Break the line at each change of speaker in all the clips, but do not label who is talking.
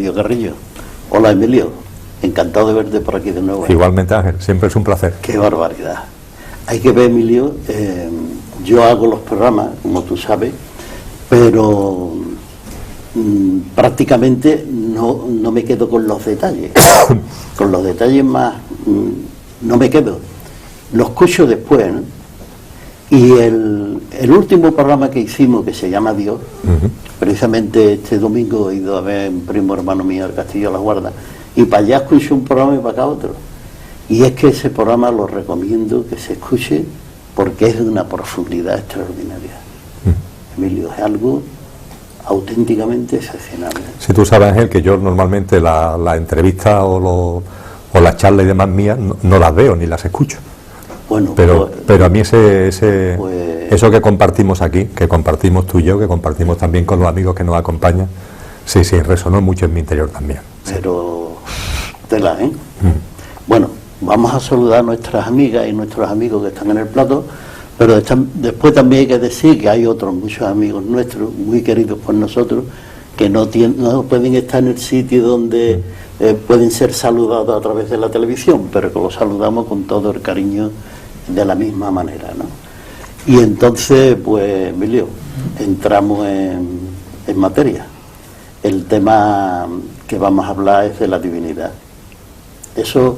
Emilio Carrillo. Hola, Emilio, encantado de verte por aquí de nuevo.
Igualmente, Ángel, siempre es un placer.
Qué barbaridad. Hay que ver, Emilio, yo hago los programas, como tú sabes, pero prácticamente no me quedo con los detalles. Con los detalles más no me quedo. Los escucho después, ¿no? Y el último programa que hicimos, que se llama Dios, precisamente este domingo he ido a ver a un primo hermano mío al Castillo de la Guarda, y para allá escuché un programa y para acá otro. Y es que ese programa lo recomiendo que se escuche porque es de una profundidad extraordinaria. Emilio, es algo auténticamente excepcional.
Si tú sabes, Ángel, que yo normalmente la entrevista o las charlas y demás mías no las veo ni las escucho. Bueno, pero a mí eso que compartimos aquí, que compartimos tú y yo, que compartimos también con los amigos que nos acompañan, sí, resonó mucho en mi interior también.
Pero tela, ¿eh? Bueno, vamos a saludar a nuestras amigas y nuestros amigos que están en el plato, pero después también hay que decir que hay otros muchos amigos nuestros, muy queridos por nosotros, que no pueden estar en el sitio donde pueden ser saludados a través de la televisión, pero que los saludamos con todo el cariño de la misma manera, ¿no? Y entonces, pues, Emilio, entramos en materia. El tema que vamos a hablar es de la divinidad. Eso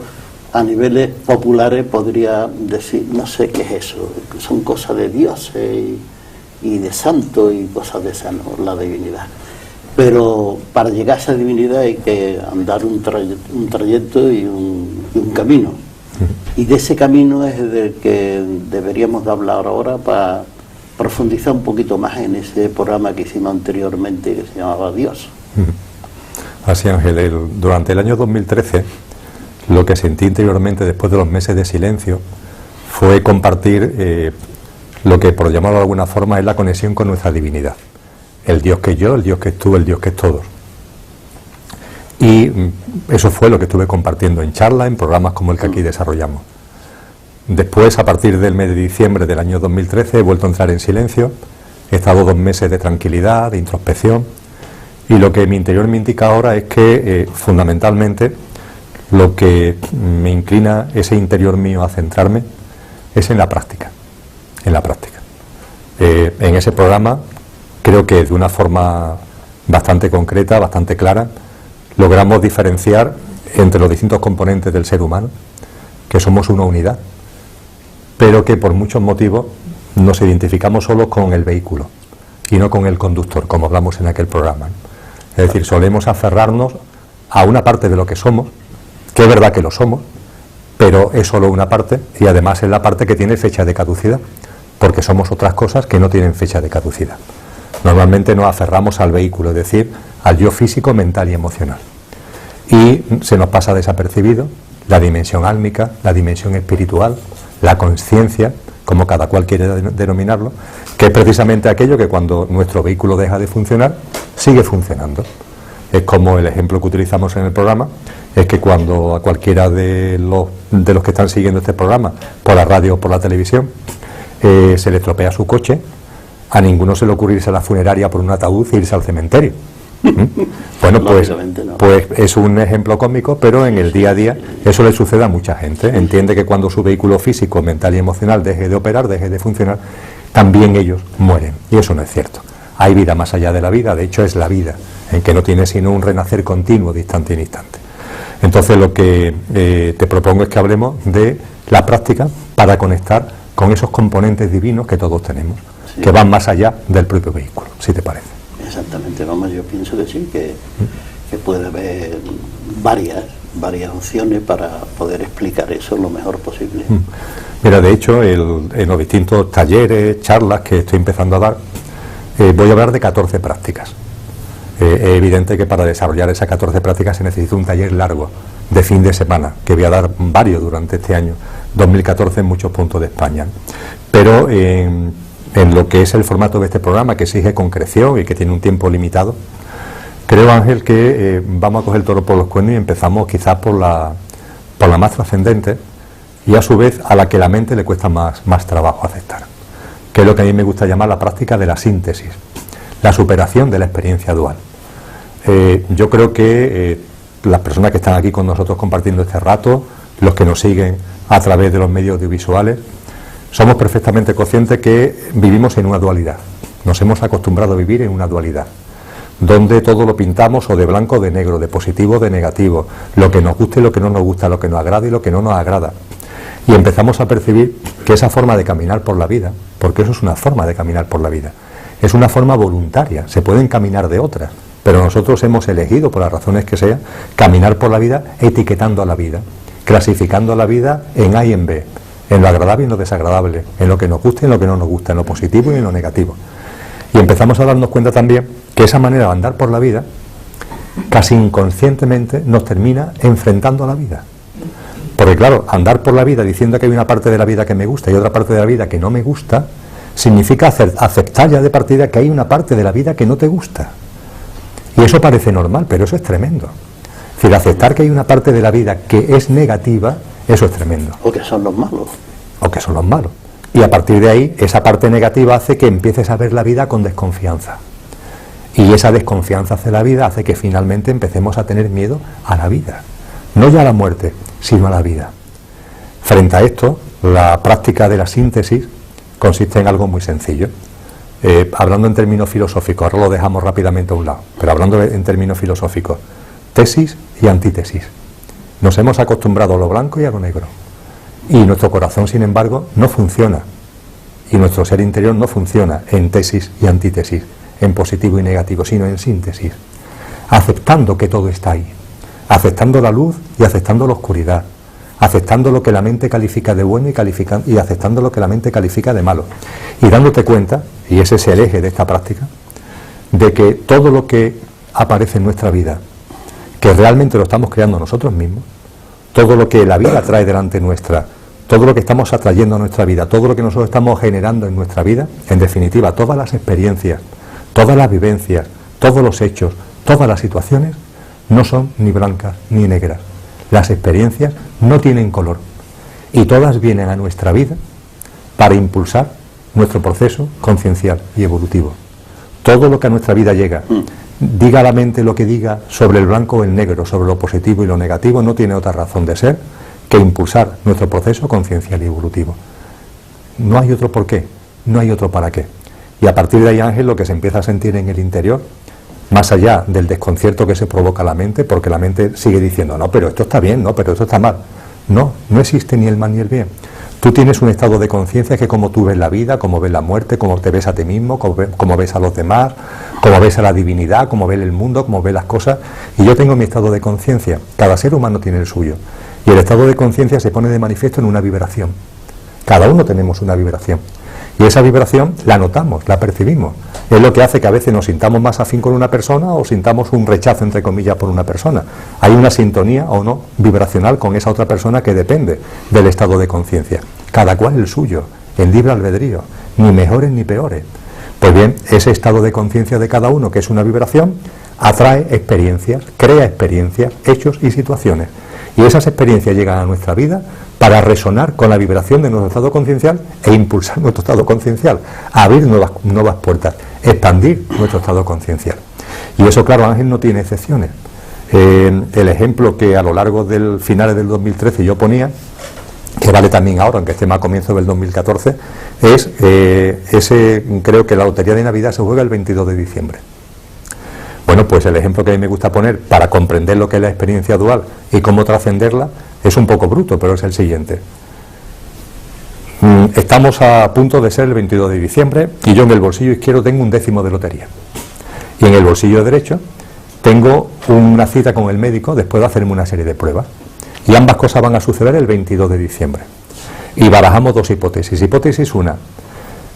a niveles populares podría decir, no sé qué es eso, son cosas de dioses y de santos y cosas de esas, ¿no? La divinidad. Pero para llegar a esa divinidad hay que andar un trayecto y un camino. Y de ese camino es del que deberíamos de hablar ahora para profundizar un poquito más en ese programa que hicimos anteriormente que se llamaba Dios.
Así, Ángel, durante el año 2013 lo que sentí interiormente después de los meses de silencio fue compartir lo que, por llamarlo de alguna forma, es la conexión con nuestra divinidad. El Dios que es yo, el Dios que es tú, el Dios que es todos. Y eso fue lo que estuve compartiendo en charlas, en programas como el que aquí desarrollamos. Después, a partir del mes de diciembre del año 2013, he vuelto a entrar en silencio, he estado 2 meses de tranquilidad, de introspección, y lo que mi interior me indica ahora es que, fundamentalmente, lo que me inclina ese interior mío a centrarme es en la práctica, en ese programa, creo que de una forma bastante concreta, bastante clara, logramos diferenciar entre los distintos componentes del ser humano, que somos una unidad, pero que por muchos motivos nos identificamos solo con el vehículo y no con el conductor, como hablamos en aquel programa. Es decir, solemos aferrarnos a una parte de lo que somos, que es verdad que lo somos, pero es solo una parte y además es la parte que tiene fecha de caducidad, porque somos otras cosas que no tienen fecha de caducidad. Normalmente nos aferramos al vehículo, es decir, al yo físico, mental y emocional. Y se nos pasa desapercibido la dimensión álmica, la dimensión espiritual, la conciencia, como cada cual quiere denominarlo, que es precisamente aquello que cuando nuestro vehículo deja de funcionar, sigue funcionando. Es como el ejemplo que utilizamos en el programa, es que cuando a cualquiera de los que están siguiendo este programa, por la radio o por la televisión, se le estropea su coche, a ninguno se le ocurre irse a la funeraria por un ataúd e irse al cementerio. Bueno, pues es un ejemplo cómico, pero en el día a día eso le sucede a mucha gente. Entiende que cuando su vehículo físico, mental y emocional deje de operar, deje de funcionar, también ellos mueren. Y eso no es cierto. Hay vida más allá de la vida, de hecho es la vida, en que no tiene sino un renacer continuo de instante en instante. Entonces lo que te propongo es que hablemos de la práctica para conectar con esos componentes divinos que todos tenemos, sí, que van más allá del propio vehículo, si te parece.
Exactamente, vamos, yo pienso que sí, que puede haber varias opciones para poder explicar eso lo mejor posible.
Mira, de hecho, en los distintos talleres, charlas que estoy empezando a dar, voy a hablar de 14 prácticas. Es evidente que para desarrollar esas 14 prácticas se necesita un taller largo, de fin de semana, que voy a dar varios durante este año 2014 en muchos puntos de España. Pero en lo que es el formato de este programa, que exige concreción y que tiene un tiempo limitado, creo, Ángel, que vamos a coger el toro por los cuernos y empezamos quizás por la más trascendente y a su vez a la que la mente le cuesta más trabajo aceptar, que es lo que a mí me gusta llamar la práctica de la síntesis, la superación de la experiencia dual. yo creo que las personas que están aquí con nosotros compartiendo este rato, los que nos siguen a través de los medios audiovisuales, somos perfectamente conscientes que vivimos en una dualidad. Nos hemos acostumbrado a vivir en una dualidad, donde todo lo pintamos o de blanco o de negro, de positivo o de negativo, lo que nos gusta y lo que no nos gusta, lo que nos agrada y lo que no nos agrada. Y empezamos a percibir que esa forma de caminar por la vida, porque eso es una forma de caminar por la vida, es una forma voluntaria, se pueden caminar de otras, pero nosotros hemos elegido, por las razones que sean, caminar por la vida etiquetando a la vida, clasificando a la vida en A y en B, en lo agradable y en lo desagradable, en lo que nos gusta y en lo que no nos gusta, en lo positivo y en lo negativo. Y empezamos a darnos cuenta también que esa manera de andar por la vida, casi inconscientemente, nos termina enfrentando a la vida. Porque claro, andar por la vida diciendo que hay una parte de la vida que me gusta y otra parte de la vida que no me gusta, significa aceptar ya de partida que hay una parte de la vida que no te gusta. Y eso parece normal, pero eso es tremendo. Es decir, aceptar que hay una parte de la vida que es negativa, eso es tremendo.
O que son los malos.
O que son los malos. Y a partir de ahí, esa parte negativa hace que empieces a ver la vida con desconfianza. Y esa desconfianza hacia la vida hace que finalmente empecemos a tener miedo a la vida. No ya a la muerte, sino a la vida. Frente a esto, la práctica de la síntesis consiste en algo muy sencillo. Hablando en términos filosóficos, ahora lo dejamos rápidamente a un lado, pero hablando en términos filosóficos, tesis y antítesis. Nos hemos acostumbrado a lo blanco y a lo negro. Y nuestro corazón, sin embargo, no funciona. Y nuestro ser interior no funciona en tesis y antítesis, en positivo y negativo, sino en síntesis. Aceptando que todo está ahí. Aceptando la luz y aceptando la oscuridad. Aceptando lo que la mente califica de bueno y aceptando lo que la mente califica de malo. Y dándote cuenta, y ese es el eje de esta práctica, de que todo lo que aparece en nuestra vida, que realmente lo estamos creando nosotros mismos, todo lo que la vida trae delante nuestra, todo lo que estamos atrayendo a nuestra vida, todo lo que nosotros estamos generando en nuestra vida, en definitiva, todas las experiencias, todas las vivencias, todos los hechos, todas las situaciones, no son ni blancas ni negras. Las experiencias no tienen color y todas vienen a nuestra vida para impulsar nuestro proceso conciencial y evolutivo. Todo lo que a nuestra vida llega, diga la mente lo que diga sobre el blanco o el negro, sobre lo positivo y lo negativo, no tiene otra razón de ser que impulsar nuestro proceso conciencial y evolutivo. No hay otro por qué, no hay otro para qué. Y a partir de ahí, Ángel, lo que se empieza a sentir en el interior, más allá del desconcierto que se provoca la mente, porque la mente sigue diciendo, no, pero esto está bien, no, pero esto está mal. No, no existe ni el mal ni el bien. Tú tienes un estado de conciencia que como tú ves la vida, como ves la muerte, como te ves a ti mismo, como ves a los demás, como ves a la divinidad, como ves el mundo, como ves las cosas. Y yo tengo mi estado de conciencia. Cada ser humano tiene el suyo. Y el estado de conciencia se pone de manifiesto en una vibración. Cada uno tenemos una vibración. Y esa vibración la notamos, la percibimos. Es lo que hace que a veces nos sintamos más afín con una persona o sintamos un rechazo, entre comillas, por una persona. Hay una sintonía o no vibracional con esa otra persona que depende del estado de conciencia. Cada cual el suyo, en libre albedrío, ni mejores ni peores. Pues bien, ese estado de conciencia de cada uno, que es una vibración, atrae experiencias, crea experiencias, hechos y situaciones. Y esas experiencias llegan a nuestra vida para resonar con la vibración de nuestro estado conciencial e impulsar nuestro estado conciencial, abrir nuevas puertas, expandir nuestro estado conciencial. Y eso, claro, Ángel, no tiene excepciones. El ejemplo que a lo largo del finales del 2013 yo ponía, que vale también ahora, aunque esté más a comienzo del 2014, es creo que la lotería de Navidad se juega el 22 de diciembre. Bueno, pues el ejemplo que a mí me gusta poner para comprender lo que es la experiencia dual y cómo trascenderla es un poco bruto, pero es el siguiente. Estamos a punto de ser el 22 de diciembre y yo en el bolsillo izquierdo tengo un décimo de lotería. Y en el bolsillo derecho tengo una cita con el médico después de hacerme una serie de pruebas. Y ambas cosas van a suceder el 22 de diciembre. Y barajamos dos hipótesis. Hipótesis una,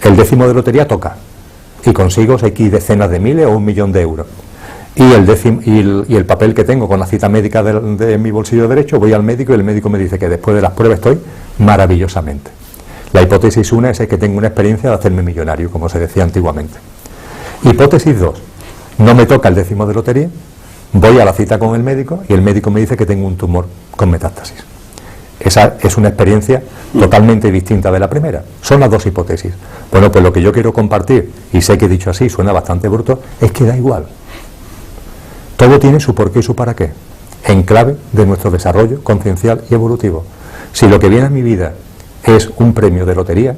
el décimo de lotería toca y consigo X decenas de miles o 1 millón de euros. Y el papel que tengo con la cita médica de mi bolsillo derecho, voy al médico y el médico me dice que después de las pruebas estoy maravillosamente. La hipótesis 1 es que tengo una experiencia de hacerme millonario, como se decía antiguamente. Hipótesis 2, no me toca el décimo de lotería, voy a la cita con el médico y el médico me dice que tengo un tumor con metástasis. Esa es una experiencia totalmente distinta de la primera. Son las dos hipótesis. Bueno, pues lo que yo quiero compartir, y sé que dicho así suena bastante bruto, es que da igual. Todo tiene su porqué y su para qué, en clave de nuestro desarrollo conciencial y evolutivo. Si lo que viene a mi vida es un premio de lotería,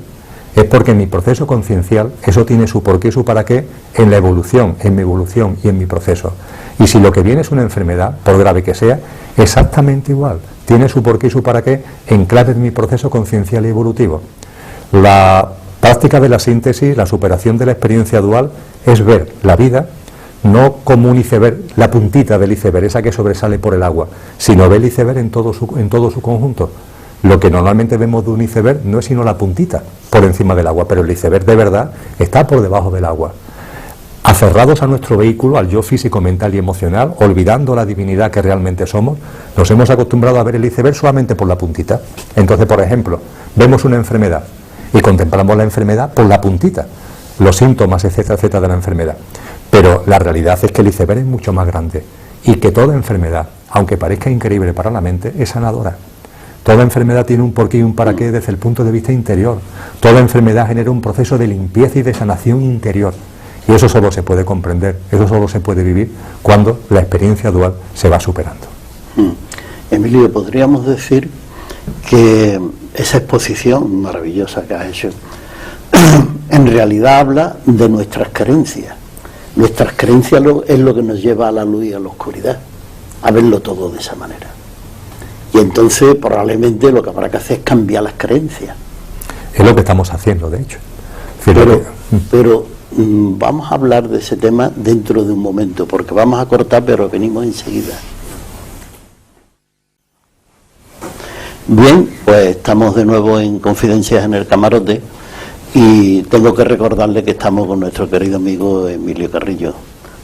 es porque en mi proceso conciencial eso tiene su porqué y su para qué en la evolución, en mi evolución y en mi proceso. Y si lo que viene es una enfermedad, por grave que sea, exactamente igual, tiene su porqué y su para qué en clave de mi proceso conciencial y evolutivo. La práctica de la síntesis, la superación de la experiencia dual, es ver la vida no como un iceberg, la puntita del iceberg, esa que sobresale por el agua, sino ver el iceberg en todo su conjunto. Lo que normalmente vemos de un iceberg no es sino la puntita por encima del agua, pero el iceberg de verdad está por debajo del agua. Aferrados a nuestro vehículo, al yo físico, mental y emocional, olvidando la divinidad que realmente somos, nos hemos acostumbrado a ver el iceberg solamente por la puntita. Entonces, por ejemplo, vemos una enfermedad y contemplamos la enfermedad por la puntita, los síntomas, etcétera, etcétera, de la enfermedad. Pero la realidad es que el iceberg es mucho más grande y que toda enfermedad, aunque parezca increíble para la mente, es sanadora. Toda enfermedad tiene un porqué y un para qué desde el punto de vista interior. Toda enfermedad genera un proceso de limpieza y de sanación interior. Y eso solo se puede comprender, eso solo se puede vivir cuando la experiencia dual se va superando.
Emilio, podríamos decir que esa exposición maravillosa que has hecho en realidad habla de nuestras creencias. Nuestras creencias es lo que nos lleva a la luz y a la oscuridad, a verlo todo de esa manera. Y entonces probablemente lo que habrá que hacer es cambiar las creencias.
Es lo que estamos haciendo, de hecho.
Pero vamos a hablar de ese tema dentro de un momento, porque vamos a cortar, pero venimos enseguida. Bien, pues estamos de nuevo en Confidencias en el Camarote y tengo que recordarle que estamos con nuestro querido amigo Emilio Carrillo.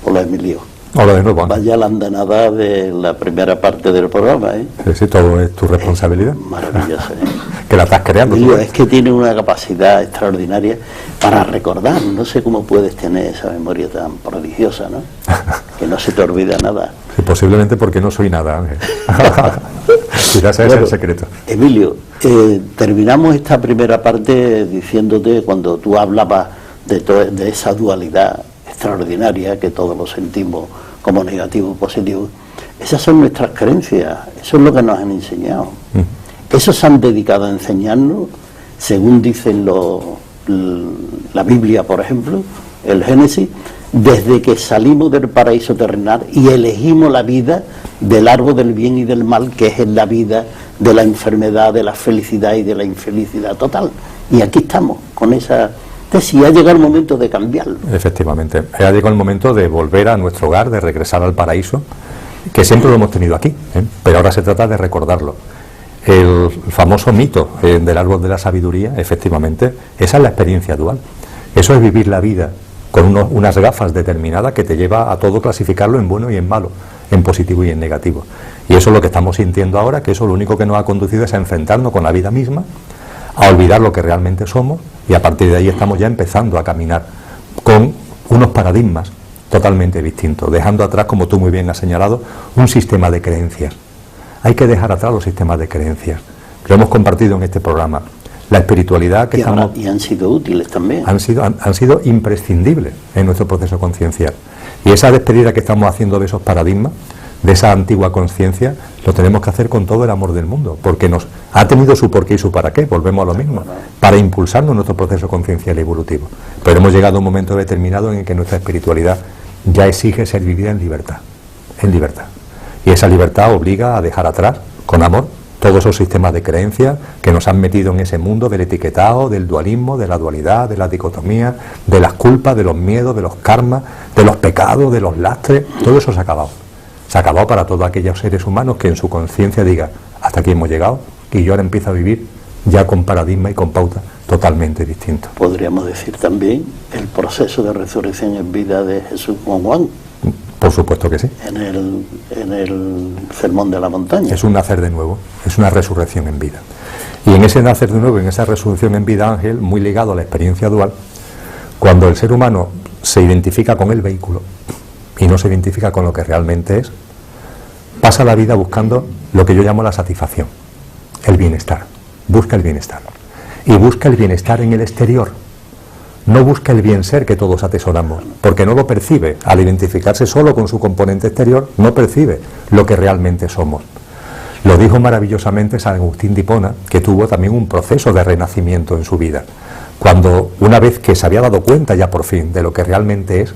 Hola, Emilio.
Hola de nuevo.
Vaya la andanada de la primera parte del programa, ¿eh?
Sí, todo es tu responsabilidad.
Maravilloso, ¿eh?
Que la estás creando.
Emilio, es que tiene una capacidad extraordinaria para recordar. No sé cómo puedes tener esa memoria tan prodigiosa, ¿no? Que no se te olvida nada.
Sí, posiblemente porque no soy nada, Ángel. Quizás ese es el secreto.
Emilio, terminamos esta primera parte diciéndote, cuando tú hablabas de esa dualidad extraordinaria que todos lo sentimos como negativo o positivo, esas son nuestras creencias, eso es lo que nos han enseñado. Esos se han dedicado a enseñarnos, según dicen la Biblia, por ejemplo, el Génesis, desde que salimos del paraíso terrenal y elegimos la vida del árbol del bien y del mal, que es la vida de la enfermedad, de la felicidad y de la infelicidad total. Y aquí estamos, con esa tesis. Ha llegado el momento de cambiarlo.
Efectivamente, ha llegado el momento de volver a nuestro hogar, de regresar al paraíso, que siempre lo hemos tenido aquí, pero ahora se trata de recordarlo. El famoso mito del árbol de la sabiduría, efectivamente, esa es la experiencia dual. Eso es vivir la vida con unas gafas determinadas que te lleva a todo clasificarlo en bueno y en malo, en positivo y en negativo. Y eso es lo que estamos sintiendo ahora, que eso lo único que nos ha conducido es a enfrentarnos con la vida misma, a olvidar lo que realmente somos, y a partir de ahí estamos ya empezando a caminar con unos paradigmas totalmente distintos, dejando atrás, como tú muy bien has señalado, un sistema de creencias. Hay que dejar atrás los sistemas de creencias. Lo hemos compartido en este programa. La espiritualidad que estamos...
Y han sido útiles también.
Han sido imprescindibles en nuestro proceso conciencial. Y esa despedida que estamos haciendo de esos paradigmas, de esa antigua conciencia, lo tenemos que hacer con todo el amor del mundo, porque nos ha tenido su porqué y su para qué, volvemos a lo mismo, para impulsarnos nuestro proceso conciencial y evolutivo. Pero hemos llegado a un momento determinado en el que nuestra espiritualidad ya exige ser vivida en libertad, en libertad. Y esa libertad obliga a dejar atrás, con amor, todos esos sistemas de creencias que nos han metido en ese mundo del etiquetado, del dualismo, de la dualidad, de la dicotomía, de las culpas, de los miedos, de los karmas, de los pecados, de los lastres. Todo eso se ha acabado. Se ha acabado para todos aquellos seres humanos que en su conciencia diga, hasta aquí hemos llegado, y yo ahora empiezo a vivir ya con paradigma y con pauta totalmente distintos.
Podríamos decir también el proceso de resurrección en vida de Jesús con Juan.
Por supuesto que sí.
En el Sermón de la Montaña.
Es un nacer de nuevo, es una resurrección en vida. Y en ese nacer de nuevo, en esa resurrección en vida, Ángel, muy ligado a la experiencia dual, cuando el ser humano se identifica con el vehículo y no se identifica con lo que realmente es, pasa la vida buscando lo que yo llamo la satisfacción, el bienestar. Busca el bienestar. Y busca el bienestar en el exterior. no busca el bien ser que todos atesoramos, porque no lo percibe. Al identificarse solo con su componente exterior, no percibe lo que realmente somos. Lo dijo maravillosamente San Agustín de Hipona, que tuvo también un proceso de renacimiento en su vida. Cuando, una vez que se había dado cuenta ya por fin de lo que realmente es,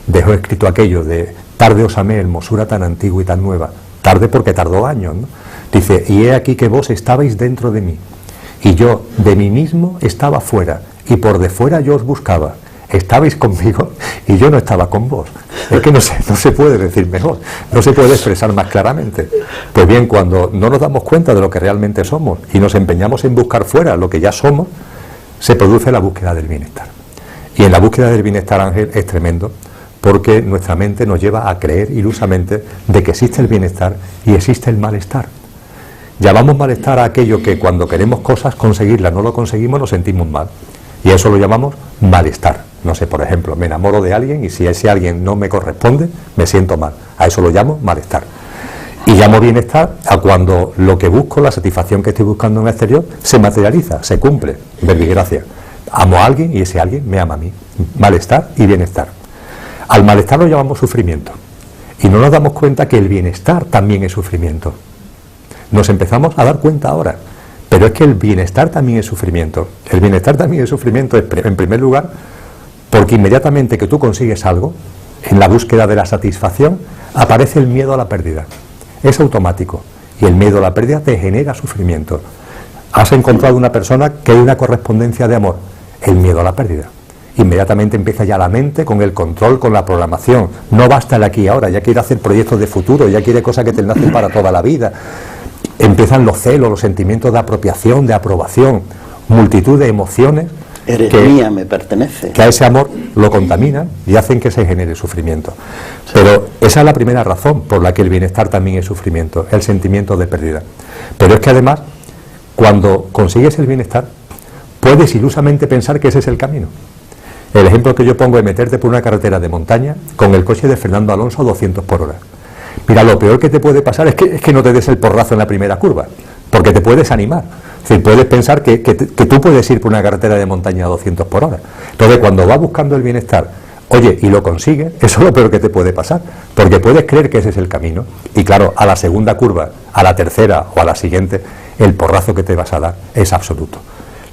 dejó escrito aquello de tarde os amé, hermosura tan antigua y tan nueva. Tarde porque tardó años, ¿no? Dice, y he aquí que vos estabais dentro de mí, y yo de mí mismo estaba fuera, y por de fuera yo os buscaba. Estabais conmigo y yo no estaba con vos. Es que no se puede decir mejor, no se puede expresar más claramente. Pues bien, cuando no nos damos cuenta de lo que realmente somos y nos empeñamos en buscar fuera lo que ya somos, se produce la búsqueda del bienestar. Y en la búsqueda del bienestar, Ángel, es tremendo, porque nuestra mente nos lleva a creer ilusamente de que existe el bienestar y existe el malestar. Llamamos malestar a aquello que cuando queremos cosas, conseguirlas, no lo conseguimos, nos sentimos mal. Y eso lo llamamos malestar. No sé, por ejemplo, me enamoro de alguien y si ese alguien no me corresponde, me siento mal. A eso lo llamo malestar. Y llamo bienestar a cuando lo que busco, la satisfacción que estoy buscando en el exterior, se materializa, se cumple. Verbigracia. Amo a alguien y ese alguien me ama a mí. Malestar y bienestar. Al malestar lo llamamos sufrimiento. Y no nos damos cuenta que el bienestar también es sufrimiento. Nos empezamos a dar cuenta ahora. Pero es que el bienestar también es sufrimiento. El bienestar también es sufrimiento, en primer lugar, porque inmediatamente que tú consigues algo, en la búsqueda de la satisfacción, aparece el miedo a la pérdida. Es automático. Y el miedo a la pérdida te genera sufrimiento. Has encontrado una persona que hay una correspondencia de amor. El miedo a la pérdida. Inmediatamente empieza ya la mente con el control, con la programación. No basta el aquí y ahora, ya quiere hacer proyectos de futuro, ya quiere cosas que te nacen para toda la vida. Empiezan los celos, los sentimientos de apropiación, de aprobación, multitud de emociones
Eres mía, me pertenece.
Que a ese amor lo contaminan y hacen que se genere sufrimiento. Sí. Pero esa es la primera razón por la que el bienestar también es sufrimiento, el sentimiento de pérdida. Pero es que además, cuando consigues el bienestar, puedes ilusamente pensar que ese es el camino. El ejemplo que yo pongo es meterte por una carretera de montaña con el coche de Fernando Alonso a 200 por hora. Mira, lo peor que te puede pasar es que no te des el porrazo en la primera curva, porque te puedes animar. Es decir, puedes pensar que tú puedes ir por una carretera de montaña a 200 por hora. Entonces, cuando vas buscando el bienestar, oye, y lo consigues, eso es lo peor que te puede pasar, porque puedes creer que ese es el camino. Y claro, a la segunda curva, a la tercera o a la siguiente, el porrazo que te vas a dar es absoluto.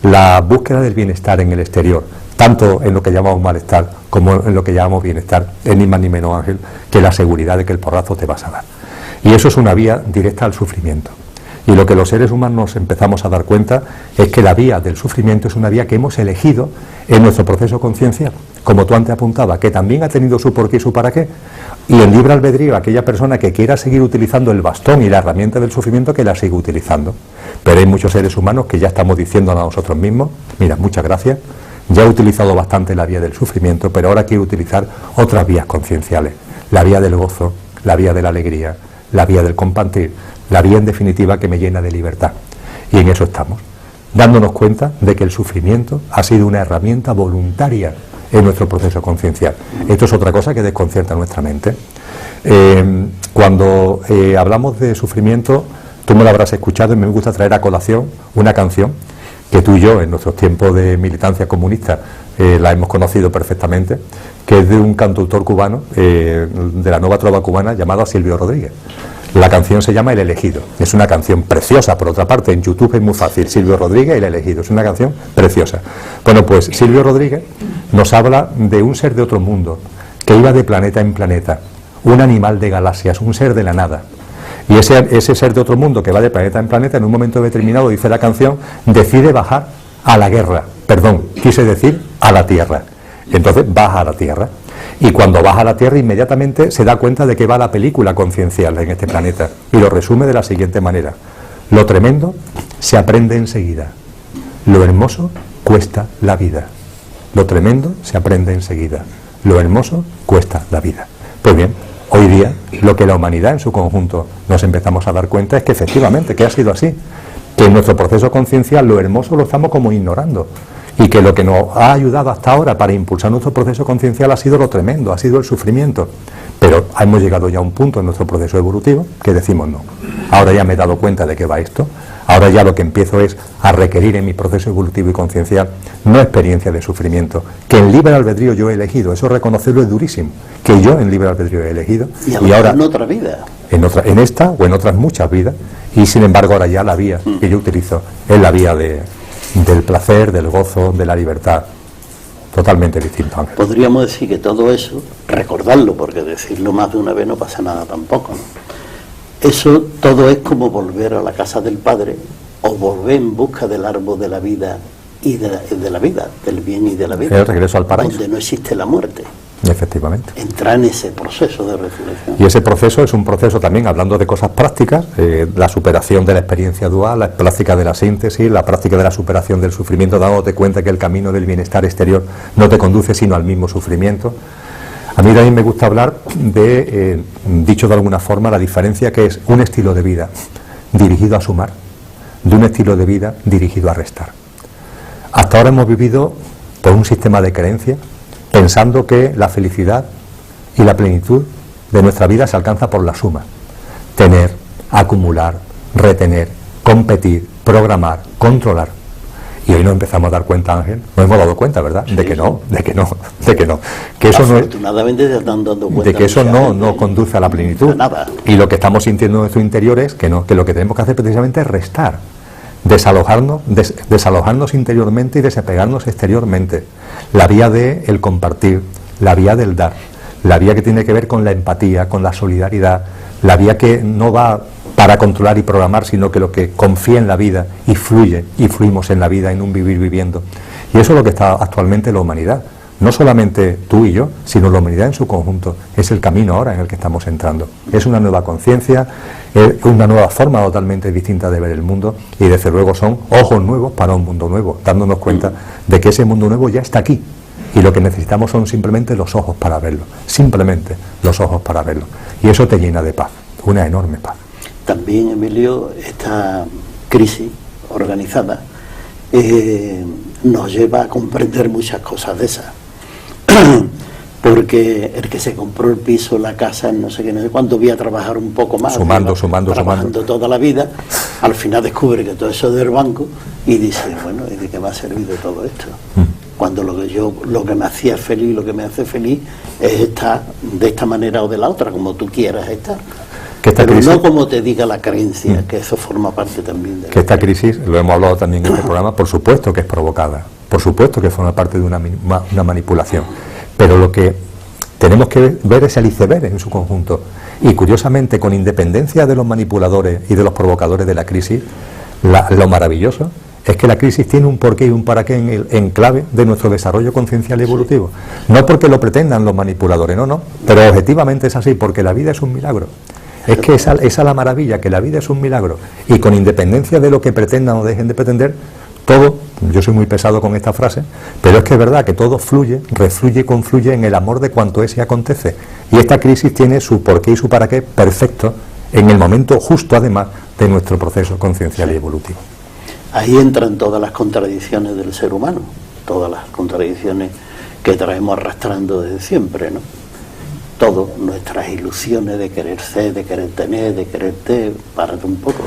La búsqueda del bienestar en el exterior, tanto en lo que llamamos malestar como en lo que llamamos bienestar, es ni más ni menos, Ángel, que la seguridad de que el porrazo te vas a dar. Y eso es una vía directa al sufrimiento. Y lo que los seres humanos nos empezamos a dar cuenta es que la vía del sufrimiento es una vía que hemos elegido en nuestro proceso conciencial, como tú antes apuntabas, que también ha tenido su porqué y su para qué. Y en libre albedrío, aquella persona que quiera seguir utilizando el bastón y la herramienta del sufrimiento, que la siga utilizando. Pero hay muchos seres humanos que ya estamos diciendo a nosotros mismos, mira, muchas gracias, ya he utilizado bastante la vía del sufrimiento, pero ahora quiero utilizar otras vías concienciales, la vía del gozo, la vía de la alegría, la vía del compartir, la vía en definitiva que me llena de libertad. Y en eso estamos, dándonos cuenta de que el sufrimiento ha sido una herramienta voluntaria en nuestro proceso conciencial. Esto es otra cosa que desconcierta nuestra mente. Cuando hablamos de sufrimiento, tú me lo habrás escuchado y me gusta traer a colación una canción que tú y yo en nuestros tiempos de militancia comunista la hemos conocido perfectamente, que es de un cantautor cubano, de la nueva trova cubana, llamado Silvio Rodríguez. La canción se llama El Elegido. Es una canción preciosa, por otra parte, en YouTube es muy fácil, Silvio Rodríguez, El Elegido. Es una canción preciosa. Bueno, pues Silvio Rodríguez nos habla de un ser de otro mundo, que iba de planeta en planeta, un animal de galaxias, un ser de la nada. Y ese ser de otro mundo que va de planeta en planeta, en un momento determinado, dice la canción, decide bajar a la guerra. Perdón, quise decir a la Tierra. Entonces baja a la Tierra. Y cuando baja a la Tierra, inmediatamente se da cuenta de que va la película conciencial en este planeta. Y lo resume de la siguiente manera. Lo tremendo se aprende enseguida. Lo hermoso cuesta la vida. Lo tremendo se aprende enseguida. Lo hermoso cuesta la vida. Pues bien, hoy día lo que la humanidad en su conjunto nos empezamos a dar cuenta es que efectivamente, que ha sido así. Que en nuestro proceso conciencial lo hermoso lo estamos como ignorando. y que lo que nos ha ayudado hasta ahora para impulsar nuestro proceso conciencial ha sido lo tremendo, ha sido el sufrimiento. Pero hemos llegado ya a un punto en nuestro proceso evolutivo que decimos no. Ahora ya me he dado cuenta de qué va esto. Ahora ya lo que empiezo es a requerir en mi proceso evolutivo y conciencial no experiencia de sufrimiento, que en libre albedrío yo he elegido. Eso reconocerlo es durísimo, que yo en libre albedrío he elegido.
Y ahora en otra vida.
En esta o en otras muchas vidas. Y sin embargo ahora ya la vía que yo utilizo es la vía del placer, del gozo, de la libertad. Totalmente distinto, Ángel.
Podríamos decir que todo eso, recordarlo, porque decirlo más de una vez no pasa nada tampoco, ¿no? Eso todo es como volver a la casa del Padre o volver en busca del árbol de la vida y de la vida, del bien y de la vida.
El regreso al paraíso.
Donde no existe la muerte.
Efectivamente.
Entrar en ese proceso de resurrección.
Y ese proceso es un proceso también, hablando de cosas prácticas, la superación de la experiencia dual, la práctica de la síntesis, la práctica de la superación del sufrimiento, dándote cuenta que el camino del bienestar exterior no te conduce sino al mismo sufrimiento. A mí también me gusta hablar de, dicho de alguna forma, la diferencia que es un estilo de vida dirigido a sumar, de un estilo de vida dirigido a restar. Hasta ahora hemos vivido por un sistema de creencia, pensando que la felicidad y la plenitud de nuestra vida se alcanza por la suma. Tener, acumular, retener, competir, programar, controlar. Y hoy nos empezamos a dar cuenta, Ángel, nos hemos dado cuenta, ¿verdad? Sí, de que no. Que eso no es,
afortunadamente se están dando cuenta
de que eso no conduce a la plenitud.
Nada.
Y lo que estamos sintiendo en nuestro interior es que no, que lo que tenemos que hacer precisamente es restar. Desalojarnos interiormente y desapegarnos exteriormente. La vía del compartir, la vía del dar, la vía que tiene que ver con la empatía, con la solidaridad, la vía que no va para controlar y programar, sino que lo que confía en la vida y fluye, y fluimos en la vida, en un vivir viviendo. Y eso es lo que está actualmente en la humanidad. No solamente tú y yo, sino la humanidad en su conjunto. Es el camino ahora en el que estamos entrando. Es una nueva conciencia, es una nueva forma totalmente distinta de ver el mundo y desde luego son ojos nuevos para un mundo nuevo, dándonos cuenta de que ese mundo nuevo ya está aquí y lo que necesitamos son simplemente los ojos para verlo, simplemente los ojos para verlo. Y eso te llena de paz, una enorme paz.
También, Emilio, esta crisis organizada nos lleva a comprender muchas cosas de esas. Porque el que se compró el piso, la casa, no sé qué, no sé cuánto, voy a trabajar un poco más, trabajando toda la vida, al final descubre que todo eso es del banco y dice, bueno, ¿y de qué me ha servido todo esto? Cuando lo que me hacía feliz, lo que me hace feliz es estar de esta manera o de la otra, como tú quieras estar. Pero crisis, no como te diga la creencia, que eso forma parte también de
que esta crisis, lo hemos hablado también en este programa, por supuesto que es provocada, por supuesto que forma parte de una manipulación, pero lo que tenemos que ver es el iceberg en su conjunto. Y curiosamente, con independencia de los manipuladores y de los provocadores de la crisis, lo maravilloso es que la crisis tiene un porqué y un para qué en clave de nuestro desarrollo conciencial y evolutivo. No porque lo pretendan los manipuladores, no, pero objetivamente es así, porque la vida es un milagro. Es que esa es la maravilla, que la vida es un milagro. Y con independencia de lo que pretendan o dejen de pretender, todo, yo soy muy pesado con esta frase, pero es que es verdad que todo fluye, refluye y confluye en el amor de cuanto es y acontece. Y esta crisis tiene su porqué y su para qué perfecto en el momento justo, además, de nuestro proceso conciencial y evolutivo.
Ahí entran todas las contradicciones del ser humano, todas las contradicciones que traemos arrastrando desde siempre, ¿no? Todas nuestras ilusiones de querer ser, de querer tener, de quererte, párate un poco,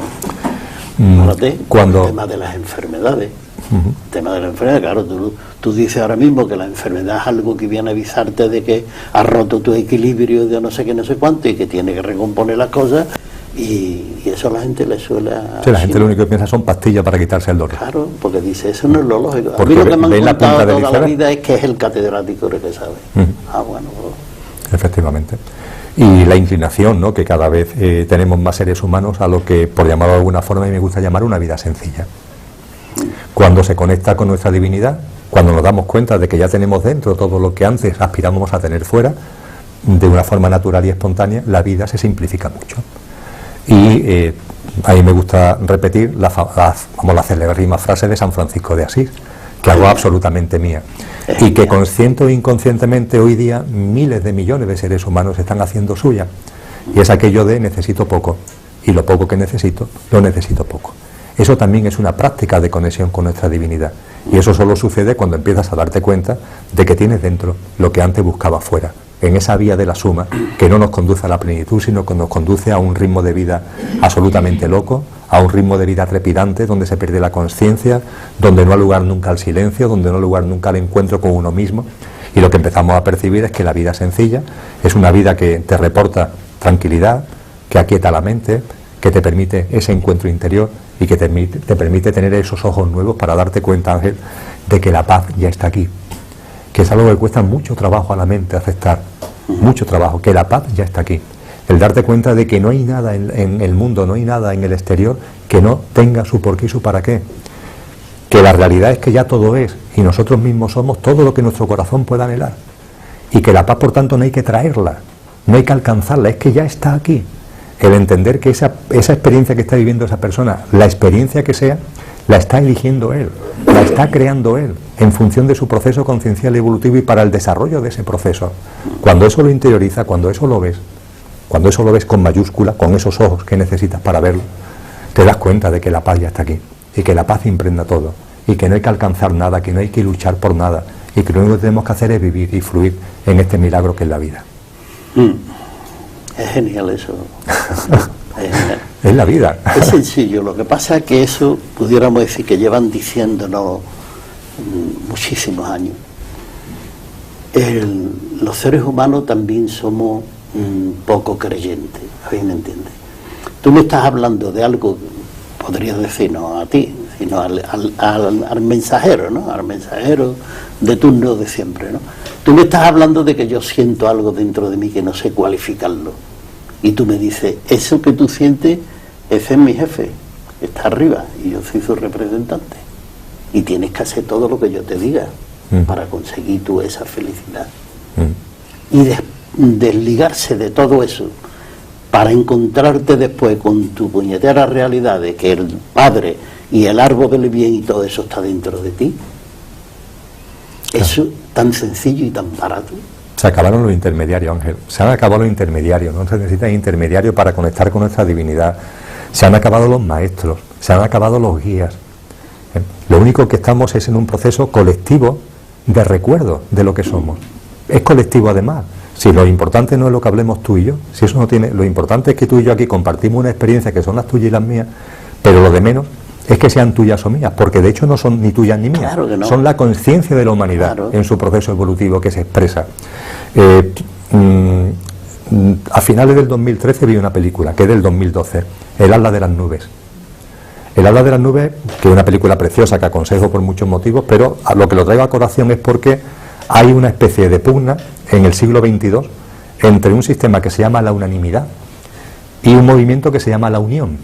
¿no? Párate, el tema de las enfermedades. El tema de la enfermedad, claro, tú dices ahora mismo que la enfermedad es algo que viene a avisarte de que has roto tu equilibrio de no sé qué, no sé cuánto, y que tiene que recomponer las cosas, y eso a la gente le suele...
Sí, la gente lo único que piensa son pastillas para quitarse el dolor.
Claro, porque dice, eso no es lo lógico. A mí lo que me han contado toda la vida es que es el catedrático el que sabe. Bueno, pues...
Efectivamente. Y la inclinación, ¿no?, que cada vez tenemos más seres humanos a lo que, por llamarlo de alguna forma, y me gusta llamar una vida sencilla. Cuando se conecta con nuestra divinidad, cuando nos damos cuenta de que ya tenemos dentro todo lo que antes aspirábamos a tener fuera, de una forma natural y espontánea, la vida se simplifica mucho. Y a mí me gusta repetir la celebérrima frase de San Francisco de Asís, que hago absolutamente mía, y que consciente o inconscientemente hoy día miles de millones de seres humanos están haciendo suya, y es aquello de necesito poco, y lo poco que necesito, lo necesito poco. Eso también es una práctica de conexión con nuestra divinidad. Y eso solo sucede cuando empiezas a darte cuenta de que tienes dentro lo que antes buscabas fuera, en esa vía de la suma que no nos conduce a la plenitud, sino que nos conduce a un ritmo de vida absolutamente loco, a un ritmo de vida trepidante, donde se pierde la conciencia, donde no ha lugar nunca al silencio, donde no ha lugar nunca al encuentro con uno mismo. Y lo que empezamos a percibir es que la vida sencilla es una vida que te reporta tranquilidad, que aquieta la mente, que te permite ese encuentro interior y que te permite tener esos ojos nuevos para darte cuenta, Ángel, de que la paz ya está aquí, que es algo que cuesta mucho trabajo a la mente aceptar, mucho trabajo, que la paz ya está aquí. El darte cuenta de que no hay nada en el mundo, no hay nada en el exterior que no tenga su porqué y su para qué. Que la realidad es que ya todo es, y nosotros mismos somos todo lo que nuestro corazón pueda anhelar. Y que la paz, por tanto, no hay que traerla, no hay que alcanzarla, es que ya está aquí. El entender que esa experiencia que está viviendo esa persona, la experiencia que sea, la está eligiendo él, la está creando él, en función de su proceso conciencial y evolutivo y para el desarrollo de ese proceso. Cuando eso lo interioriza, cuando eso lo ves con mayúscula, con esos ojos que necesitas para verlo, te das cuenta de que la paz ya está aquí, y que la paz impregna todo, y que no hay que alcanzar nada, que no hay que luchar por nada, y que lo único que tenemos que hacer es vivir y fluir en este milagro que es la vida.
Es genial eso. Es genial.
Es la vida.
Es sencillo. Lo que pasa es que eso pudiéramos decir que llevan diciéndonos muchísimos años. Los seres humanos también somos poco creyentes. ¿Me entiendes? Tú me estás hablando de algo, podrías decir no a ti, sino al mensajero, ¿no? Al mensajero de turno de siempre, ¿no? Tú me estás hablando de que yo siento algo dentro de mí que no sé cualificarlo. Y tú me dices, eso que tú sientes, ese es mi jefe, está arriba, y yo soy su representante. Y tienes que hacer todo lo que yo te diga para conseguir tú esa felicidad. Y desligarse de todo eso para encontrarte después con tu puñetera realidad de que el Padre y el árbol del bien y todo eso está dentro de ti. Eso tan sencillo y tan barato.
Se acabaron los intermediarios, Ángel. Se han acabado los intermediarios. No se necesitan intermediarios para conectar con nuestra divinidad. Se han acabado los maestros. Se han acabado los guías. Lo único que estamos es en un proceso colectivo de recuerdo de lo que somos. Es colectivo además. Si lo importante no es lo que hablemos tú y yo, si eso no tiene, lo importante es que tú y yo aquí compartimos una experiencia que son las tuyas y las mías, pero lo de menos es que sean tuyas o mías, porque de hecho no son ni tuyas ni mías,
claro que no.
Son la conciencia de la humanidad, claro, en su proceso evolutivo que se expresa. A finales del 2013 vi una película, que es del 2012, El Atlas de las Nubes. El Atlas de las Nubes, que es una película preciosa que aconsejo por muchos motivos, pero a lo que lo traigo a colación es porque hay una especie de pugna en el siglo XXII entre un sistema que se llama la unanimidad y un movimiento que se llama la unión.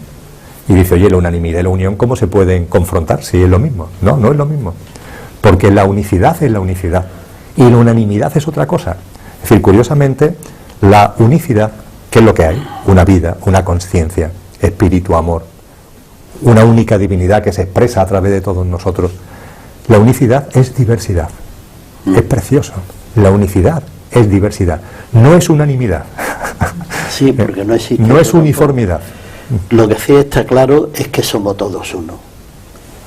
Y dice, oye, la unanimidad y la unión, ¿cómo se pueden confrontar si es lo mismo? No, no es lo mismo. Porque la unicidad es la unicidad y la unanimidad es otra cosa. Es decir, curiosamente, la unicidad, ¿qué es lo que hay? Una vida, una conciencia, espíritu, amor, una única divinidad que se expresa a través de todos nosotros. La unicidad es diversidad. Es precioso. La unicidad es diversidad. No es unanimidad.
Sí, porque no existe.
No es uniformidad.
Lo que sí está claro es que somos todos uno.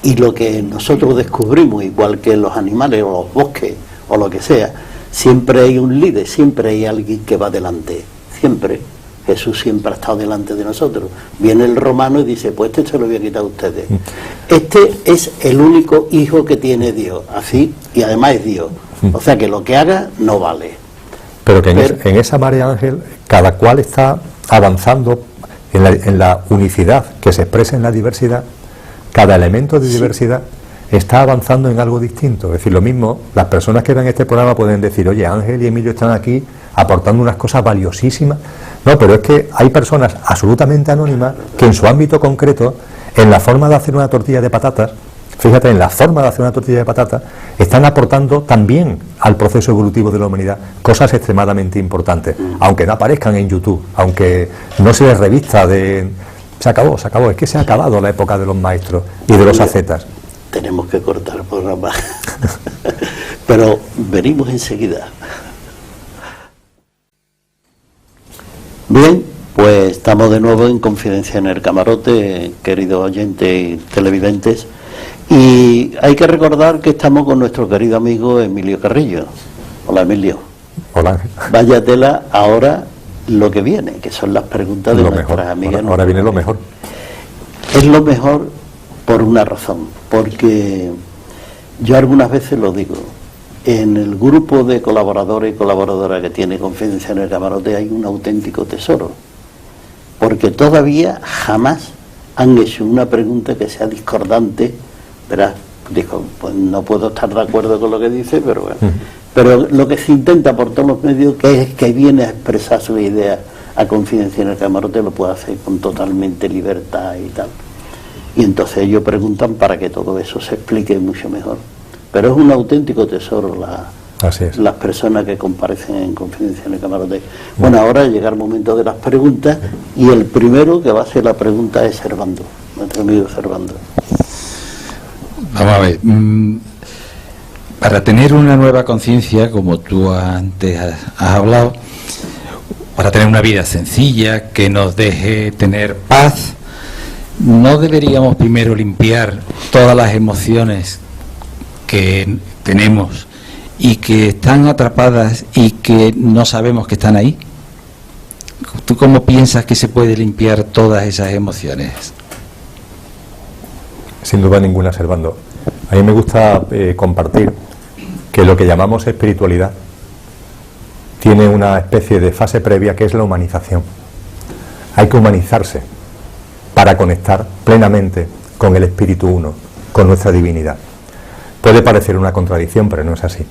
Y lo que nosotros descubrimos, igual que los animales o los bosques o lo que sea, siempre hay un líder, siempre hay alguien que va delante. Siempre. Jesús siempre ha estado delante de nosotros. Viene el romano y dice, pues este se lo voy a quitar a ustedes. Este es el único hijo que tiene Dios, así, y además es Dios. O sea que lo que haga no vale.
Pero que en esa marea, Ángel, cada cual está avanzando en la unicidad que se expresa en la diversidad. Cada elemento de diversidad está avanzando en algo distinto. Es decir, lo mismo, las personas que ven este programa pueden decir, oye, Ángel y Emilio están aquí aportando unas cosas valiosísimas. No, pero es que hay personas absolutamente anónimas que en su ámbito concreto, en la forma de hacer una tortilla de patatas, fíjate, en la forma de hacer una tortilla de patatas, están aportando también al proceso evolutivo de la humanidad cosas extremadamente importantes, aunque no aparezcan en YouTube, aunque no se les revista de... Se acabó, es que se ha acabado la época de los maestros y de los ascetas.
Tenemos que cortar el programa, pero venimos enseguida. Bien, Pues estamos de nuevo en Confidencia en el Camarote, queridos oyentes y televidentes, y hay que recordar que estamos con nuestro querido amigo Emilio Carrillo. Hola, Emilio.
Hola, Ángel.
Vaya tela ahora lo que viene, que son las preguntas de
Lo
nuestras
mejor.
amigas.
Ahora viene lo mejor.
Es lo mejor por una razón, porque yo algunas veces lo digo, en el grupo de colaboradores y colaboradoras que tiene Confidencia en el Camarote hay un auténtico tesoro, porque todavía jamás han hecho una pregunta que sea discordante, verás, dijo, pues no puedo estar de acuerdo con lo que dice, pero bueno, pero lo que se intenta por todos los medios, que es que viene a expresar su idea a Confidencia en el Camarote, lo puede hacer con totalmente libertad y tal. Y entonces ellos preguntan para que todo eso se explique mucho mejor. Pero es un auténtico tesoro las personas que comparecen en Confidencia en el Camarote. Bueno, ahora llega el momento de las preguntas, y el primero que va a hacer la pregunta es Servando, nuestro amigo Servando.
Vamos a ver, para tener una nueva conciencia, como tú antes has hablado, para tener una vida sencilla, que nos deje tener paz, ¿no deberíamos primero limpiar todas las emociones que tenemos y que están atrapadas y que no sabemos que están ahí? ¿Tú cómo piensas que se puede limpiar todas esas emociones?
Sin duda ninguna, Servando. A mí me gusta compartir que lo que llamamos espiritualidad tiene una especie de fase previa, que es la humanización. Hay que humanizarse para conectar plenamente con el Espíritu Uno, con nuestra divinidad. Puede parecer una contradicción, pero no es así.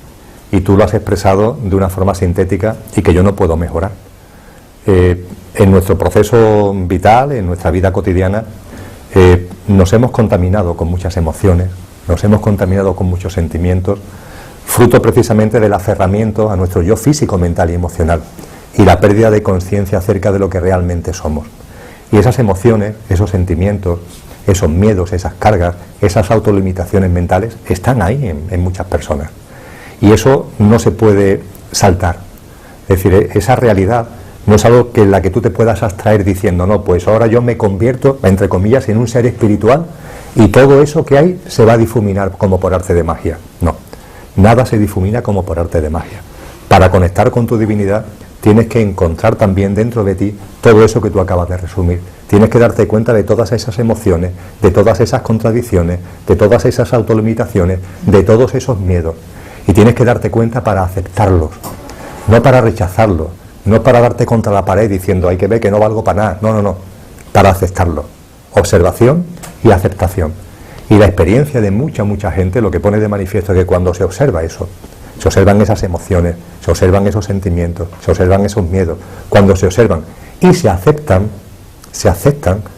Y tú lo has expresado de una forma sintética y que yo no puedo mejorar. En nuestro proceso vital, en nuestra vida cotidiana, nos hemos contaminado con muchas emociones, nos hemos contaminado con muchos sentimientos, fruto precisamente del aferramiento a nuestro yo físico, mental y emocional, y la pérdida de conciencia acerca de lo que realmente somos. Y esas emociones, esos sentimientos, esos miedos, esas cargas, esas autolimitaciones mentales están ahí en muchas personas. Y eso no se puede saltar. Es decir, esa realidad no es algo que en la que tú te puedas abstraer diciendo, no, pues ahora yo me convierto, entre comillas, en un ser espiritual y todo eso que hay se va a difuminar como por arte de magia. No, nada se difumina como por arte de magia. Para conectar con tu divinidad tienes que encontrar también dentro de ti todo eso que tú acabas de resumir. Tienes que darte cuenta de todas esas emociones, de todas esas contradicciones, de todas esas autolimitaciones, de todos esos miedos. Y tienes que darte cuenta para aceptarlos, no para rechazarlos, no para darte contra la pared diciendo hay que ver que no valgo para nada. No, no, no, para aceptarlo. Observación y aceptación. Y la experiencia de mucha gente lo que pone de manifiesto es que cuando se observa eso, se observan esas emociones, se observan esos sentimientos, se observan esos miedos, cuando se observan y se aceptan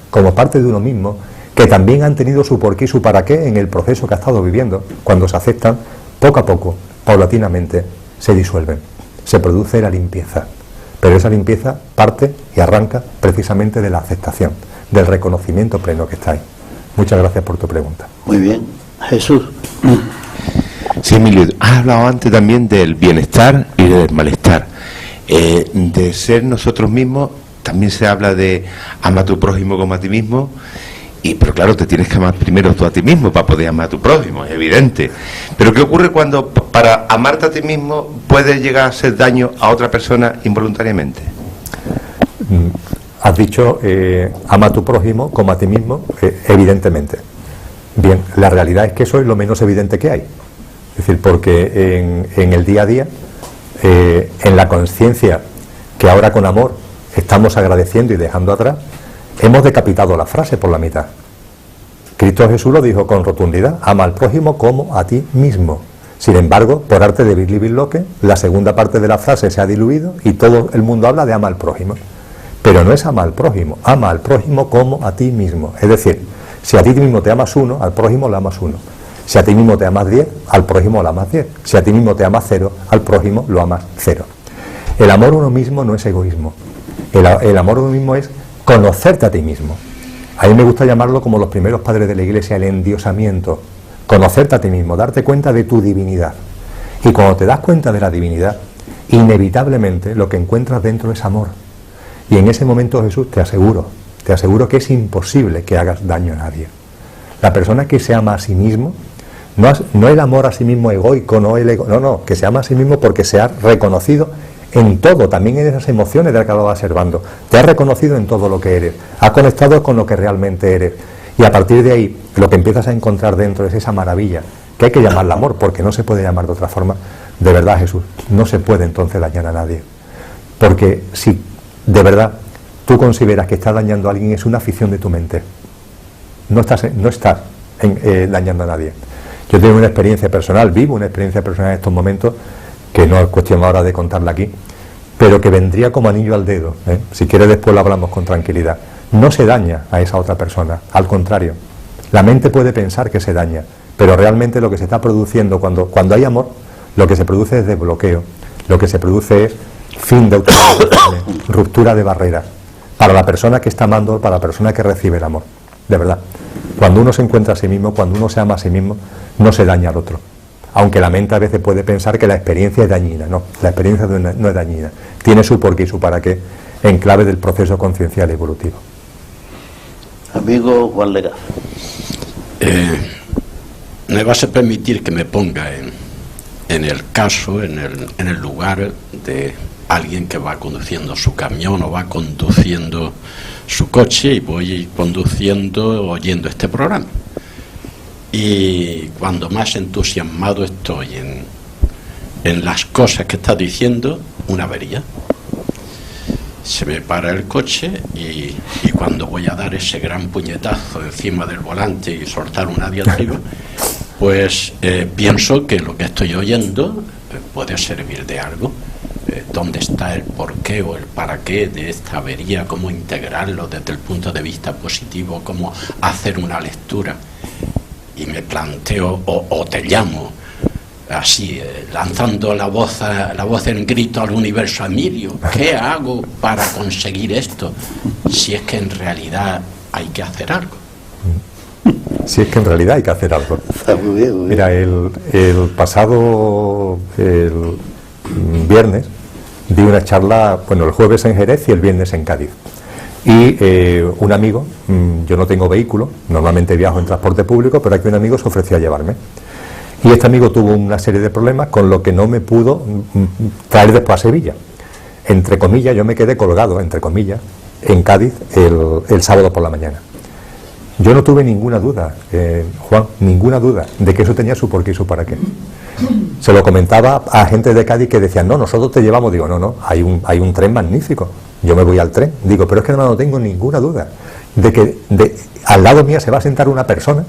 como parte de uno mismo, que también han tenido su porqué y su para qué en el proceso que ha estado viviendo. Cuando se aceptan, poco a poco, paulatinamente, se disuelven, se produce la limpieza. Pero esa limpieza parte y arranca precisamente de la aceptación, del reconocimiento pleno que está ahí. Muchas gracias por tu pregunta.
Muy bien. Jesús.
Sí, Emilio, has hablado antes también del bienestar y del malestar. De ser nosotros mismos, también se habla de ama a tu prójimo como a ti mismo, pero claro, te tienes que amar primero tú a ti mismo para poder amar a tu prójimo, es evidente. Pero ¿qué ocurre cuando para amarte a ti mismo puedes llegar a hacer daño a otra persona involuntariamente?
Has dicho, ama a tu prójimo como a ti mismo, evidentemente. Bien, la realidad es que eso es lo menos evidente que hay. Es decir, porque en el día a día, en la conciencia que ahora con amor estamos agradeciendo y dejando atrás, hemos decapitado la frase por la mitad. Cristo Jesús lo dijo con rotundidad, ama al prójimo como a ti mismo. Sin embargo, por arte de Birli-Birloque, la segunda parte de la frase se ha diluido y todo el mundo habla de ama al prójimo. Pero no es ama al prójimo como a ti mismo. Es decir, si a ti mismo te amas uno, al prójimo le amas uno. Si a ti mismo te amas 10, al prójimo lo amas 10. Si a ti mismo te amas 0, al prójimo lo amas 0. El amor a uno mismo no es egoísmo. El amor a uno mismo es conocerte a ti mismo. A mí me gusta llamarlo, como los primeros padres de la Iglesia, el endiosamiento. Conocerte a ti mismo, darte cuenta de tu divinidad. Y cuando te das cuenta de la divinidad, inevitablemente lo que encuentras dentro es amor. Y en ese momento, Jesús, te aseguro que es imposible que hagas daño a nadie. La persona que se ama a sí mismo, no el amor a sí mismo egoico, no, que se ama a sí mismo porque se ha reconocido en todo, también en esas emociones de las que hablaba Servando. Te has reconocido en todo lo que eres, has conectado con lo que realmente eres. Y a partir de ahí, lo que empiezas a encontrar dentro es esa maravilla, que hay que llamarla amor, porque no se puede llamar de otra forma. De verdad, Jesús, no se puede entonces dañar a nadie. Porque si de verdad tú consideras que estás dañando a alguien, es una ficción de tu mente. No estás dañando a nadie. Yo tengo una experiencia personal, vivo una experiencia personal en estos momentos, que no es cuestión ahora de contarla aquí, pero que vendría como anillo al dedo. Si quieres después lo hablamos con tranquilidad. No se daña a esa otra persona, al contrario. La mente puede pensar que se daña, pero realmente lo que se está produciendo cuando hay amor, lo que se produce es desbloqueo, lo que se produce es fin de autolimitaciones, ruptura de barreras, para la persona que está amando, para la persona que recibe el amor. De verdad, cuando uno se encuentra a sí mismo, cuando uno se ama a sí mismo, no se daña al otro. Aunque la mente a veces puede pensar que la experiencia es dañina. No, la experiencia no es dañina. Tiene su porqué y su para qué en clave del proceso conciencial evolutivo.
Amigo Juan Legaz.
Me vas a permitir que me ponga en el caso, en el lugar de alguien que va conduciendo su camión o va conduciendo su coche, y voy conduciendo oyendo este programa. Y cuando más entusiasmado estoy en las cosas que está diciendo, una avería. Se me para el coche y cuando voy a dar ese gran puñetazo encima del volante y soltar una diatriba, pues pienso que lo que estoy oyendo puede servir de algo. ¿Dónde está el porqué o el para qué de esta avería? ¿Cómo integrarlo desde el punto de vista positivo? ¿Cómo hacer una lectura? Y me planteo, o te llamo así, lanzando la voz en grito al universo: Emilio, ¿qué hago para conseguir esto? Si es que en realidad hay que hacer algo.
Si es que en realidad hay que hacer algo.
Está muy bien, muy bien.
Mira, el pasado viernes di una charla, bueno, el jueves en Jerez y el viernes en Cádiz. Y un amigo, yo no tengo vehículo, normalmente viajo en transporte público, pero aquí un amigo se ofreció a llevarme. Y este amigo tuvo una serie de problemas con lo que no me pudo traer después a Sevilla. Entre comillas, yo me quedé colgado, entre comillas, en Cádiz el sábado por la mañana. Yo no tuve ninguna duda, Juan, ninguna duda de que eso tenía su porqué y su para qué. Se lo comentaba a gente de Cádiz que decían: no, nosotros te llevamos. Digo, no, hay un tren magnífico, yo me voy al tren. Digo, pero es que no tengo ninguna duda de que al lado mía se va a sentar una persona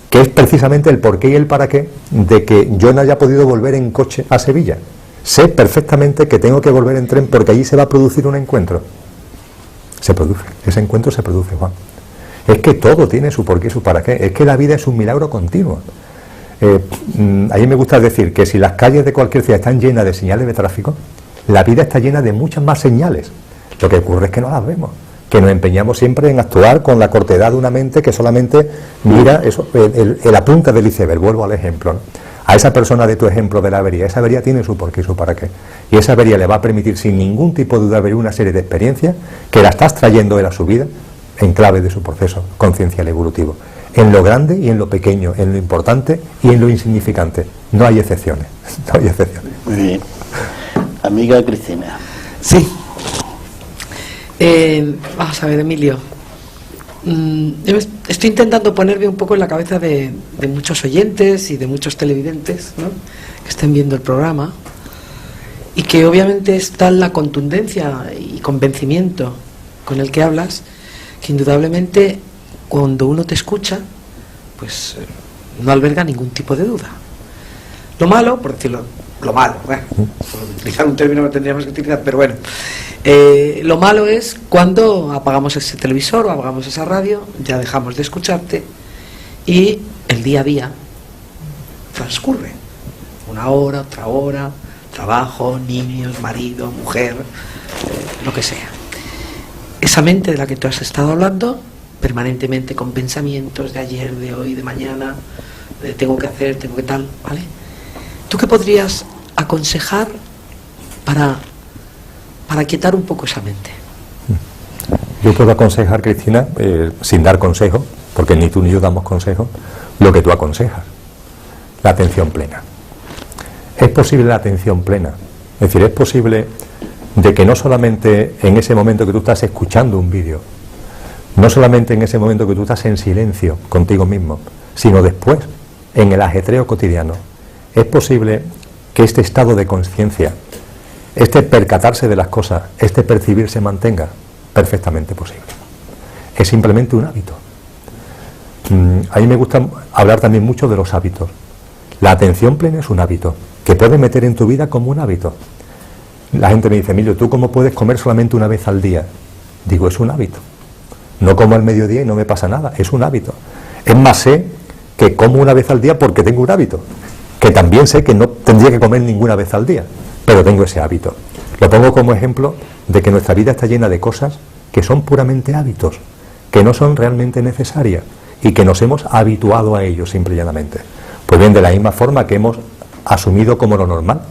que es precisamente el porqué y el para qué de que yo no haya podido volver en coche a Sevilla. Sé perfectamente que tengo que volver en tren porque allí se va a producir un encuentro. Se produce, ese encuentro se produce, Juan. Es que todo tiene su porqué y su para qué. Es que la vida es un milagro continuo. A mí me gusta decir que si las calles de cualquier ciudad están llenas de señales de tráfico, la vida está llena de muchas más señales. Lo que ocurre es que no las vemos, que nos empeñamos siempre en actuar con la cortedad de una mente que solamente mira eso, la punta del iceberg. Vuelvo al ejemplo, ¿no? A esa persona de tu ejemplo de la avería, esa avería tiene su porqué y su para qué. Y esa avería le va a permitir sin ningún tipo de duda ver una serie de experiencias que la estás trayendo él a su vida en clave de su proceso conciencial evolutivo. En lo grande y en lo pequeño, en lo importante y en lo insignificante. No hay excepciones, no hay excepciones.
Muy bien. Amiga Cristina.
Sí. Vamos a ver, Emilio. Yo estoy intentando ponerme un poco en la cabeza de muchos oyentes y de muchos televidentes, ¿no?, que estén viendo el programa, y que obviamente es tal la contundencia y convencimiento con el que hablas, que indudablemente cuando uno te escucha, pues no alberga ningún tipo de duda. Lo malo, por decirlo, lo malo, bueno, por utilizar un término que tendríamos que utilizar, pero bueno, lo malo es cuando apagamos ese televisor o apagamos esa radio, ya dejamos de escucharte y el día a día transcurre. Una hora, otra hora, trabajo, niños, marido, mujer, lo que sea. Esa mente de la que tú has estado hablando, permanentemente con pensamientos de ayer, de hoy, de mañana, de tengo que hacer, tengo que tal, ¿vale? ¿Tú qué podrías aconsejar para quietar un poco esa mente?
Yo puedo aconsejar, Cristina, sin dar consejos, porque ni tú ni yo damos consejos, lo que tú aconsejas. La atención plena. Es posible la atención plena. Es decir, es posible de que no solamente en ese momento que tú estás escuchando un vídeo, no solamente en ese momento que tú estás en silencio contigo mismo, sino después, en el ajetreo cotidiano, es posible que este estado de conciencia, este percatarse de las cosas, este percibir se mantenga perfectamente posible. Es simplemente un hábito. A mí me gusta hablar también mucho de los hábitos. La atención plena es un hábito que puedes meter en tu vida como un hábito. La gente me dice, Emilio, ¿tú cómo puedes comer solamente una vez al día? Digo, es un hábito. No como al mediodía y no me pasa nada, es un hábito. Es más, sé que como una vez al día porque tengo un hábito, que también sé que no tendría que comer ninguna vez al día, pero tengo ese hábito. Lo pongo como ejemplo de que nuestra vida está llena de cosas que son puramente hábitos, que no son realmente necesarias y que nos hemos habituado a ellos simple y llanamente. Pues bien, de la misma forma que hemos asumido como lo normal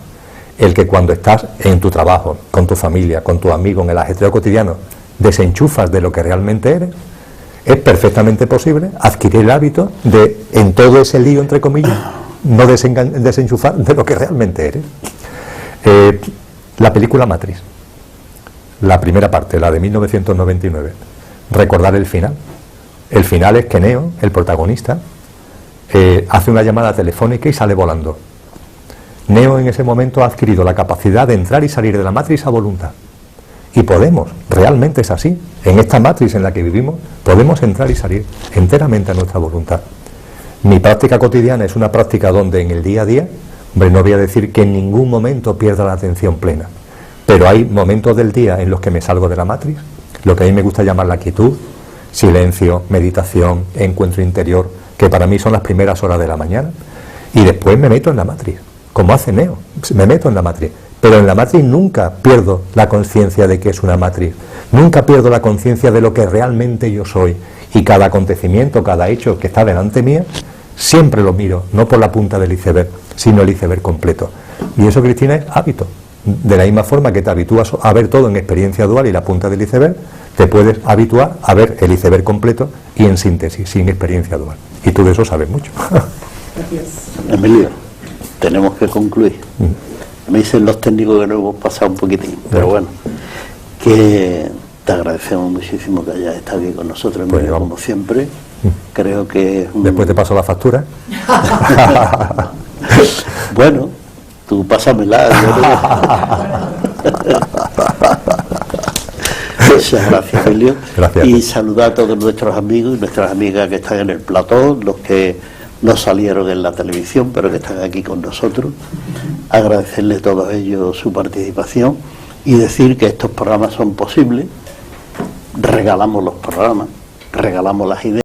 el que cuando estás en tu trabajo, con tu familia, con tus amigos, en el ajetreo cotidiano, desenchufas de lo que realmente eres, es perfectamente posible adquirir el hábito de, en todo ese lío, entre comillas, no desenchufar de lo que realmente eres. La película Matrix, la primera parte, la de 1999, recordar el final. El final es que Neo, el protagonista, hace una llamada telefónica y sale volando. Neo en ese momento ha adquirido la capacidad de entrar y salir de la Matrix a voluntad. Y podemos, realmente es así. En esta Matrix en la que vivimos, podemos entrar y salir enteramente a nuestra voluntad. Mi práctica cotidiana es una práctica donde en el día a día, hombre, no voy a decir que en ningún momento pierda la atención plena, pero hay momentos del día en los que me salgo de la Matrix, lo que a mí me gusta llamar la quietud, silencio, meditación, encuentro interior, que para mí son las primeras horas de la mañana, y después me meto en la Matrix, como hace Neo, me meto en la Matrix. Pero en la Matrix nunca pierdo la conciencia de que es una Matrix, nunca pierdo la conciencia de lo que realmente yo soy, y cada acontecimiento, cada hecho que está delante mía, siempre lo miro, no por la punta del iceberg, sino el iceberg completo. Y eso, Cristina, es hábito. De la misma forma que te habitúas a ver todo en experiencia dual y la punta del iceberg, te puedes habituar a ver el iceberg completo y en síntesis, sin experiencia dual. Y tú de eso sabes mucho.
Emilio, tenemos que concluir. Me dicen los técnicos que nos hemos pasado un poquitín, pero bueno, que te agradecemos muchísimo que hayas estado aquí con nosotros, Emilio,
Pues,
como siempre. Creo que...
Después te paso la factura.
Bueno, tú pásamela. Muchas gracias, Emilio.
Gracias.
Y saludar a todos nuestros amigos y nuestras amigas que están en el plató, los que no salieron en la televisión, pero que están aquí con nosotros. Agradecerles a todos ellos su participación y decir que estos programas son posibles. Regalamos los programas, regalamos las ideas.